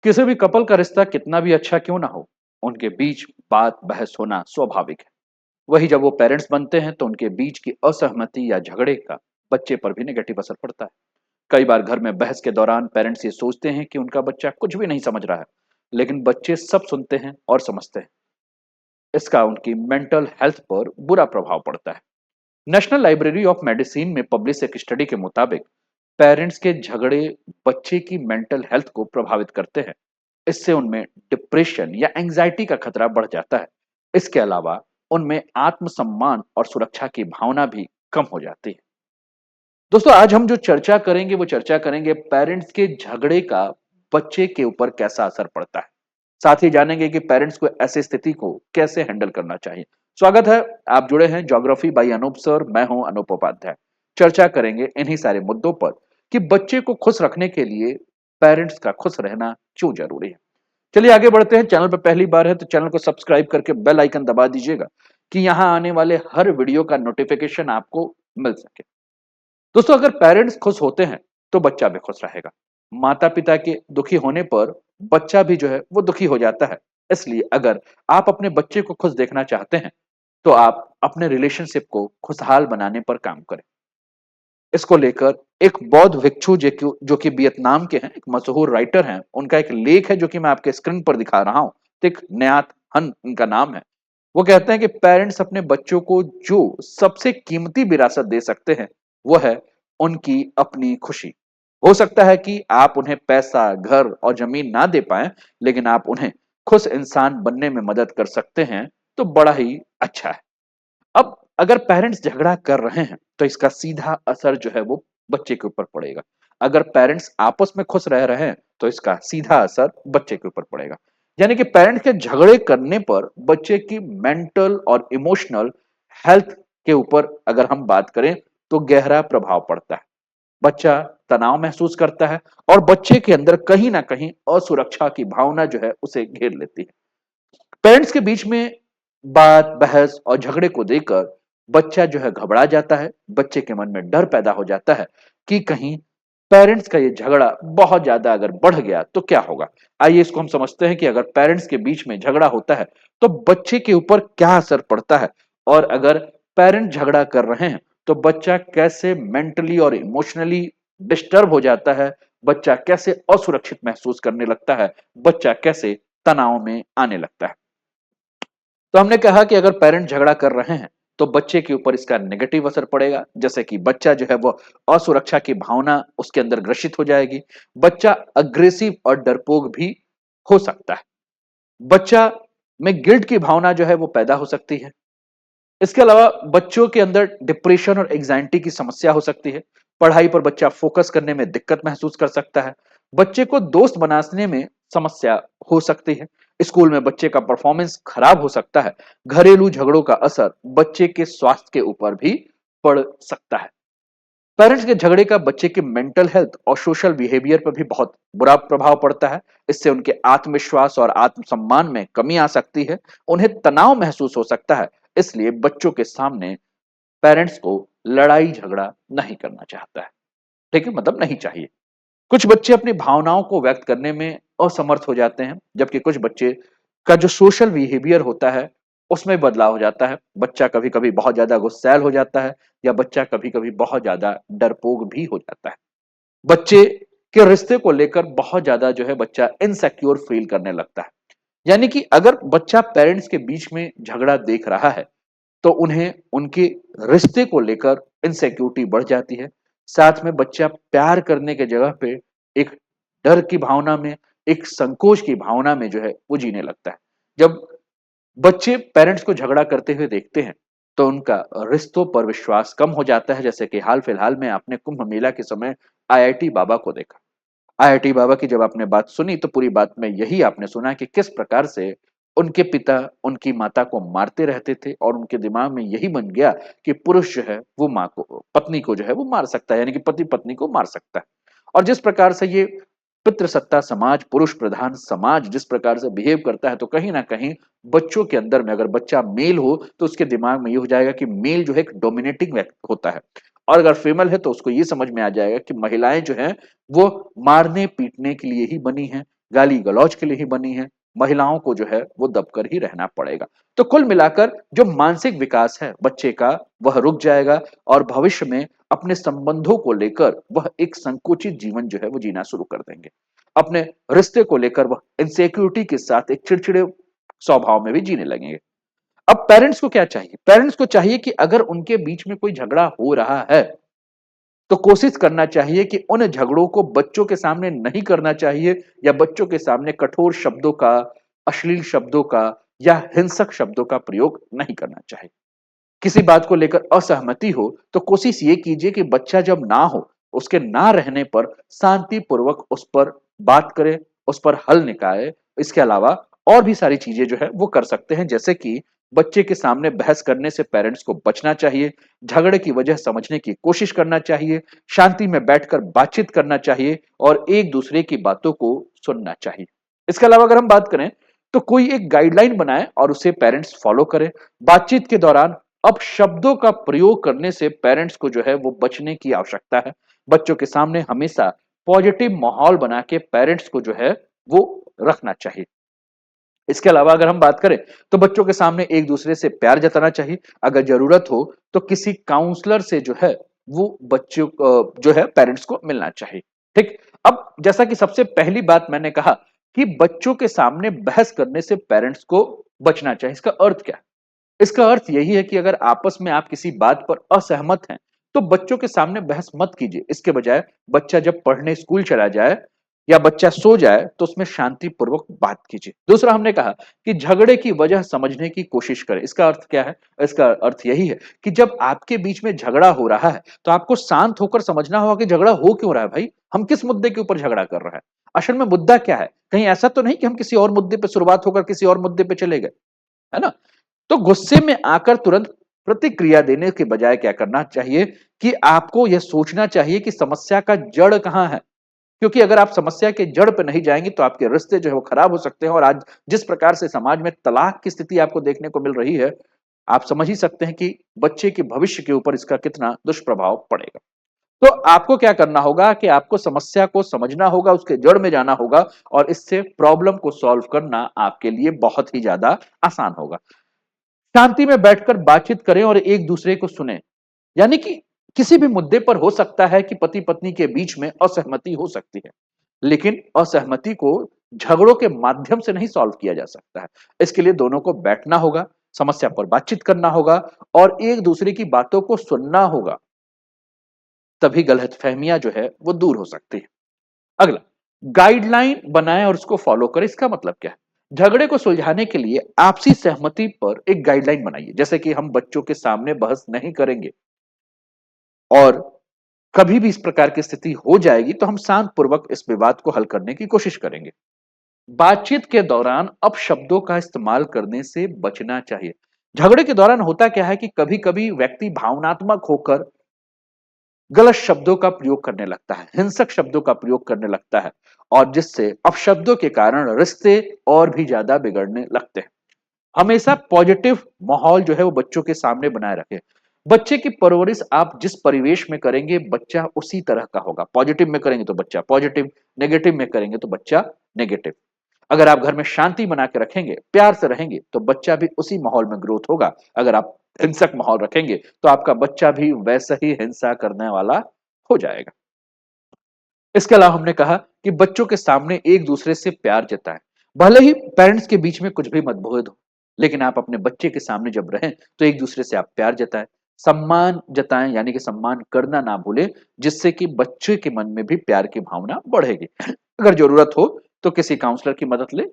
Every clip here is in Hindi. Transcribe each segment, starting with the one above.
किसी भी कपल का रिश्ता कितना भी अच्छा क्यों ना हो, उनके बीच बात बहस होना स्वाभाविक है। वही जब वो पेरेंट्स बनते हैं तो उनके बीच की असहमति या झगड़े का बच्चे पर भी नेगेटिव असर पड़ता है। कई बार घर में बहस के दौरान पेरेंट्स ये सोचते हैं कि उनका बच्चा कुछ भी नहीं समझ रहा है, लेकिन बच्चे सब सुनते हैं और समझते हैं। इसका उनकी मेंटल हेल्थ पर बुरा प्रभाव पड़ता है। नेशनल लाइब्रेरी ऑफ मेडिसिन में पब्लिश एक स्टडी के मुताबिक पेरेंट्स के झगड़े बच्चे की मेंटल हेल्थ को प्रभावित करते हैं। इससे उनमें डिप्रेशन या एंजाइटी का खतरा बढ़ जाता है। इसके अलावा उनमें आत्मसम्मान और सुरक्षा की भावना भी कम हो जाती है। दोस्तों, आज हम जो चर्चा करेंगे वो चर्चा करेंगे पेरेंट्स के झगड़े का बच्चे के ऊपर कैसा असर पड़ता है। साथ ही जानेंगे कि पेरेंट्स को ऐसी स्थिति को कैसे हैंडल करना चाहिए। स्वागत है, आप जुड़े हैं ज्योग्राफी बाई अनूप सर। मैं हूं अनूप उपाध्याय। चर्चा करेंगे इन्हीं सारे मुद्दों पर कि बच्चे को खुश रखने के लिए पेरेंट्स का खुश रहना क्यों जरूरी है। चलिए आगे बढ़ते हैं। चैनल पर पहली बार है तो चैनल को सब्सक्राइब करके बेल आइकन दबा दीजिएगा कि यहां आने वाले हर वीडियो का नोटिफिकेशन आपको मिल सके। दोस्तों, अगर पेरेंट्स खुश होते हैं तो बच्चा भी खुश रहेगा। माता पिता के दुखी होने पर बच्चा भी जो है वो दुखी हो जाता है। इसलिए अगर आप अपने बच्चे को खुश देखना चाहते हैं तो आप अपने रिलेशनशिप को खुशहाल बनाने पर काम करें। इसको लेकर एक बौद्ध भिक्षु जो कि वियतनाम के हैं, एक मशहूर राइटर हैं, उनका एक लेख है जो कि मैं आपके स्क्रीन पर दिखा रहा हूं। तिक न्यात हन उनका नाम है। वो कहते हैं कि पेरेंट्स अपने बच्चों को जो सबसे कीमती विरासत दे सकते हैं वो है उनकी अपनी खुशी। हो सकता है कि आप उन्हें पैसा, घर और जमीन ना दे पाएं, लेकिन आप उन्हें खुश इंसान बनने में मदद कर सकते हैं, तो बड़ा ही अच्छा है। अब अगर पेरेंट्स झगड़ा कर रहे हैं तो इसका सीधा असर जो है वो बच्चे के ऊपर पड़ेगा। अगर पेरेंट्स आपस में खुश रह रहे हैं तो इसका सीधा असर बच्चे के ऊपर पड़ेगा। यानी कि पेरेंट्स के झगड़े करने पर बच्चे की मेंटल और इमोशनल हेल्थ के ऊपर अगर हम बात करें तो गहरा प्रभाव पड़ता है। बच्चा तनाव महसूस करता है और बच्चे के अंदर कहीं ना कहीं असुरक्षा की भावना जो है उसे घेर लेती है। पेरेंट्स के बीच में बात बहस और झगड़े को देखकर बच्चा जो है घबरा जाता है। बच्चे के मन में डर पैदा हो जाता है कि कहीं पेरेंट्स का ये झगड़ा बहुत ज्यादा अगर बढ़ गया तो क्या होगा। आइए इसको हम समझते हैं कि अगर पेरेंट्स के बीच में झगड़ा होता है तो बच्चे के ऊपर क्या असर पड़ता है, और अगर पेरेंट झगड़ा कर रहे हैं तो बच्चा कैसे मेंटली और इमोशनली डिस्टर्ब हो जाता है, बच्चा कैसे असुरक्षित महसूस करने लगता है, बच्चा कैसे तनाव में आने लगता है। तो हमने कहा कि अगर पेरेंट झगड़ा कर रहे हैं तो बच्चे के ऊपर इसका नेगेटिव असर पड़ेगा, जैसे कि बच्चा जो है वो असुरक्षा की भावना उसके अंदर ग्रसित हो जाएगी। बच्चा अग्रेसिव और डरपोक भी हो सकता है। बच्चा में गिल्ट की भावना जो है वो पैदा हो सकती है। इसके अलावा बच्चों के अंदर डिप्रेशन और एग्जाइटी की समस्या हो सकती है। पढ़ाई पर बच्चा फोकस करने में दिक्कत महसूस कर सकता है। बच्चे को दोस्त बनाने में समस्या हो सकती है। स्कूल में बच्चे का परफॉर्मेंस खराब हो सकता है। घरेलू झगड़ों का असर बच्चे के स्वास्थ्य के ऊपर भी पड़ सकता है। पेरेंट्स के झगड़े का बच्चे के मेंटल हेल्थ और सोशल बिहेवियर पर भी बहुत बुरा प्रभाव पड़ता है। इससे उनके आत्मविश्वास और आत्मसम्मान में कमी आ सकती है। उन्हें तनाव महसूस हो सकता है। इसलिए बच्चों के सामने पेरेंट्स को लड़ाई झगड़ा नहीं करना चाहता है। ठीक है, मतलब नहीं चाहिए। कुछ बच्चे अपनी भावनाओं को व्यक्त करने में असमर्थ हो जाते हैं, जबकि कुछ बच्चे का जो सोशल बिहेवियर होता है उसमें बदलाव हो जाता है। बच्चा कभी कभी बहुत ज्यादा गुस्सैल हो जाता है, या बच्चा कभी कभी बहुत ज्यादा डरपोक भी हो जाता है। बच्चे के रिश्ते को लेकर बहुत ज्यादा जो है बच्चा इनसिक्योर फील करने लगता है। यानी कि अगर बच्चा पेरेंट्स के बीच में झगड़ा देख रहा है तो उन्हें उनके रिश्ते को लेकर इनसिक्योरिटी बढ़ जाती है। साथ में बच्चा प्यार करने के जगह पे एक डर की भावना में, एक संकोच की भावना में जो है वो जीने लगता है। जब बच्चे पेरेंट्स को झगड़ा करते हुए देखते हैं तो उनका रिश्तों पर विश्वास कम हो जाता है। जैसे कि हाल फिलहाल में आपने कुंभ मेला के समय आईआईटी बाबा को देखा। आईआईटी बाबा की जब आपने बात सुनी तो पूरी बात में यही आपने सुना कि किस प्रकार से उनके पिता उनकी माता को मारते रहते थे, और उनके दिमाग में यही बन गया कि पुरुष जो है वो माँ को, पत्नी को जो है वो मार सकता है, यानी कि पति पत्नी को मार सकता है। और जिस प्रकार से ये पितृसत्ता समाज, पुरुष प्रधान समाज जिस प्रकार से बिहेव करता है, तो कहीं ना कहीं बच्चों के अंदर में अगर बच्चा मेल हो तो उसके दिमाग में ये हो जाएगा कि मेल जो है एक डोमिनेटिंग होता है, और अगर फीमेल है तो उसको ये समझ में आ जाएगा कि महिलाएं जो हैं वो मारने पीटने के लिए ही बनी हैं, गाली गलौज के लिए ही बनी है, महिलाओं को जो है वो दबकर ही रहना पड़ेगा। तो कुल मिलाकर जो मानसिक विकास है बच्चे का, वह रुक जाएगा और भविष्य में अपने संबंधों को लेकर वह एक संकुचित जीवन जो है वो जीना शुरू कर देंगे। अपने रिश्ते को लेकर वह इनसिक्योरिटी के साथ एक चिड़चिड़े स्वभाव में भी जीने लगेंगे। अब पेरेंट्स को क्या चाहिए? पेरेंट्स को चाहिए कि अगर उनके बीच में कोई झगड़ा हो रहा है, तो कोशिश करना चाहिए कि उन झगड़ों को बच्चों के सामने नहीं करना चाहिए या बच्चों के सामने कठोर शब्दों का, अश्लील शब्दों का या हिंसक शब्दों का प्रयोग नहीं करना चाहिए। किसी बात को लेकर असहमति हो तो कोशिश ये कीजिए कि बच्चा जब ना हो, उसके ना रहने पर शांतिपूर्वक उस पर बात करें, उस पर हल निकाले। इसके अलावा और भी सारी चीजें जो है वो कर सकते हैं, जैसे कि बच्चे के सामने बहस करने से पेरेंट्स को बचना चाहिए, झगड़े की वजह समझने की कोशिश करना चाहिए, शांति में बैठकर बातचीत करना चाहिए और एक दूसरे की बातों को सुनना चाहिए। इसके अलावा अगर हम बात करें तो कोई एक गाइडलाइन बनाए और उसे पेरेंट्स फॉलो करें। बातचीत के दौरान अब शब्दों का प्रयोग करने से पेरेंट्स को जो है वो बचने की आवश्यकता है। बच्चों के सामने हमेशा पॉजिटिव माहौल बना के पेरेंट्स को जो है वो रखना चाहिए। इसके अलावा अगर हम बात करें तो बच्चों के सामने एक दूसरे से प्यार जताना चाहिए। अगर जरूरत हो तो किसी काउंसलर से जो है वो बच्चों जो है पेरेंट्स को मिलना चाहिए। ठीक। अब जैसा कि सबसे पहली बात मैंने कहा कि बच्चों के सामने बहस करने से पेरेंट्स को बचना चाहिए। इसका अर्थ क्या है? इसका अर्थ यही है कि अगर आपस में आप किसी बात पर असहमत हैं, तो बच्चों के सामने बहस मत कीजिए। इसके बजाय बच्चा जब पढ़ने स्कूल चला जाए या बच्चा सो जाए, तो उसमें शांतिपूर्वक बात कीजिए। दूसरा हमने कहा कि झगड़े की वजह समझने की कोशिश करें। इसका अर्थ क्या है? इसका अर्थ यही है कि जब आपके बीच में झगड़ा हो रहा है, तो आपको शांत होकर समझना होगा कि झगड़ा हो क्यों रहा है भाई? हम किस मुद्दे के ऊपर झगड़ा कर रहे हैं? असल में मुद्दा क्या है? कहीं ऐसा तो नहीं कि हम किसी और मुद्दे पे शुरुआत होकर किसी और मुद्दे पे चले गए, है ना? तो गुस्से में आकर तुरंत प्रतिक्रिया देने के बजाय क्या करना चाहिए कि आपको यह सोचना चाहिए कि समस्या का जड़ कहां है। क्योंकि अगर आप समस्या के जड़ पे नहीं जाएंगे तो आपके रिश्ते जो है वो खराब हो सकते हैं। और आज जिस प्रकार से समाज में तलाक की स्थिति आपको देखने को मिल रही है, आप समझ ही सकते हैं कि बच्चे के भविष्य के ऊपर इसका कितना दुष्प्रभाव पड़ेगा। तो आपको क्या करना होगा कि आपको समस्या को समझना होगा, उसके जड़ में जाना होगा और इससे प्रॉब्लम को सॉल्व करना आपके लिए बहुत ही ज्यादा आसान होगा। शांति में बैठकर बातचीत करें और एक दूसरे को सुने। यानी कि किसी भी मुद्दे पर हो सकता है कि पति पत्नी के बीच में असहमति हो सकती है, लेकिन असहमति को झगड़ों के माध्यम से नहीं सॉल्व किया जा सकता है। इसके लिए दोनों को बैठना होगा, समस्या पर बातचीत करना होगा और एक दूसरे की बातों को सुनना होगा। तभी गलतफहमियां जो है वो दूर हो सकती है। अगला, गाइडलाइन बनाएं और उसको फॉलो करें। इसका मतलब क्या है? झगड़े को सुलझाने के लिए आपसी सहमति पर एक गाइडलाइन बनाइए, जैसे कि हम बच्चों के सामने बहस नहीं करेंगे और कभी भी इस प्रकार की स्थिति हो जाएगी तो हम शांत पूर्वक इस विवाद को हल करने की कोशिश करेंगे। बातचीत के दौरान अपशब्दों का इस्तेमाल करने से बचना चाहिए। झगड़े के दौरान होता क्या है कि कभी कभी व्यक्ति भावनात्मक होकर गलत शब्दों का प्रयोग करने लगता है, हिंसक शब्दों का प्रयोग करने लगता है और जिससे अपशब्दों के कारण रिश्ते और भी ज्यादा बिगड़ने लगते हैं। हमेशा पॉजिटिव माहौल जो है वो बच्चों के सामने बनाए रखें। बच्चे की परवरिश आप जिस परिवेश में करेंगे बच्चा उसी तरह का होगा। पॉजिटिव में करेंगे तो बच्चा पॉजिटिव, नेगेटिव में करेंगे तो बच्चा नेगेटिव। अगर आप घर में शांति बना के रखेंगे, प्यार से रहेंगे, तो बच्चा भी उसी माहौल में ग्रोथ होगा। अगर आप हिंसक माहौल रखेंगे तो आपका बच्चा भी वैसा ही हिंसा करने वाला हो जाएगा। इसके अलावा हमने कहा कि बच्चों के सामने एक दूसरे से प्यार जताएं। भले ही पेरेंट्स के बीच में कुछ भी मतभेद हो, लेकिन आप अपने बच्चे के सामने जब रहें तो एक दूसरे से आप प्यार जताएं, सम्मान जताएं, यानी कि सम्मान करना ना भूलें, जिससे कि बच्चे के मन में भी प्यार की भावना बढ़ेगी। अगर जरूरत हो तो किसी काउंसलर की मदद ले।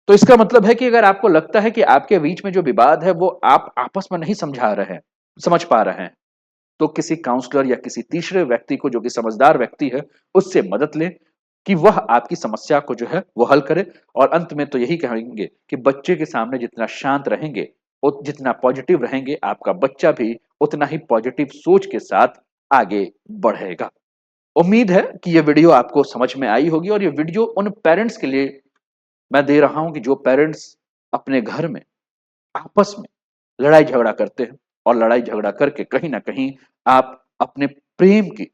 तो इसका मतलब है कि अगर आपको लगता है कि आपके बीच में जो विवाद है वो आप आपस में नहीं समझ पा रहे हैं, तो किसी काउंसलर या किसी तीसरे व्यक्ति को, जो कि समझदार व्यक्ति है, उससे मदद लें कि वह आपकी समस्या को जो है वो हल करे। और अंत में तो यही कहेंगे कि बच्चे के सामने जितना शांत रहेंगे और जितना पॉजिटिव रहेंगे, आपका बच्चा भी उतना ही पॉजिटिव सोच के साथ आगे बढ़ेगा। उम्मीद है कि ये वीडियो आपको समझ में आई होगी और ये वीडियो उन पेरेंट्स के लिए मैं दे रहा हूं कि जो पेरेंट्स अपने घर में आपस में लड़ाई झगड़ा करते हैं और लड़ाई झगड़ा करके कहीं ना कहीं आप अपने प्रेम की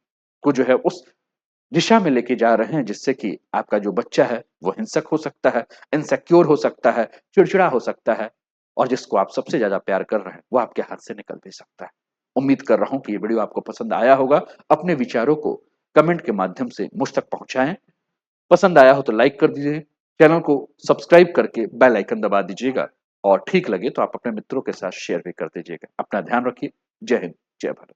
को जो है उस दिशा में लेके जा रहे हैं जिससे कि आपका जो बच्चा है वो हिंसक हो सकता है, इनसिक्योर हो सकता है, चिड़चिड़ा हो सकता है और जिसको आप सबसे ज़्यादा प्यार कर रहे हैं, वो आपके हाथ से निकल भी सकता है। उम्मीद कर रहा हूँ कि ये वीडियो आपको पसंद आया होगा। अपने विचारों को कमेंट के माध्यम से मुझ तक पहुँचाएँ। पसंद आया हो तो लाइक कर दीजिए, चैनल को सब्सक्राइब करके बेल आइकन दबा दीजिएगा और ठीक लगे तो आप अपने मित्रों के साथ शेयर भी कर दीजिएगा। अपना ध्यान रखिए। जय हिंद, जय भारत।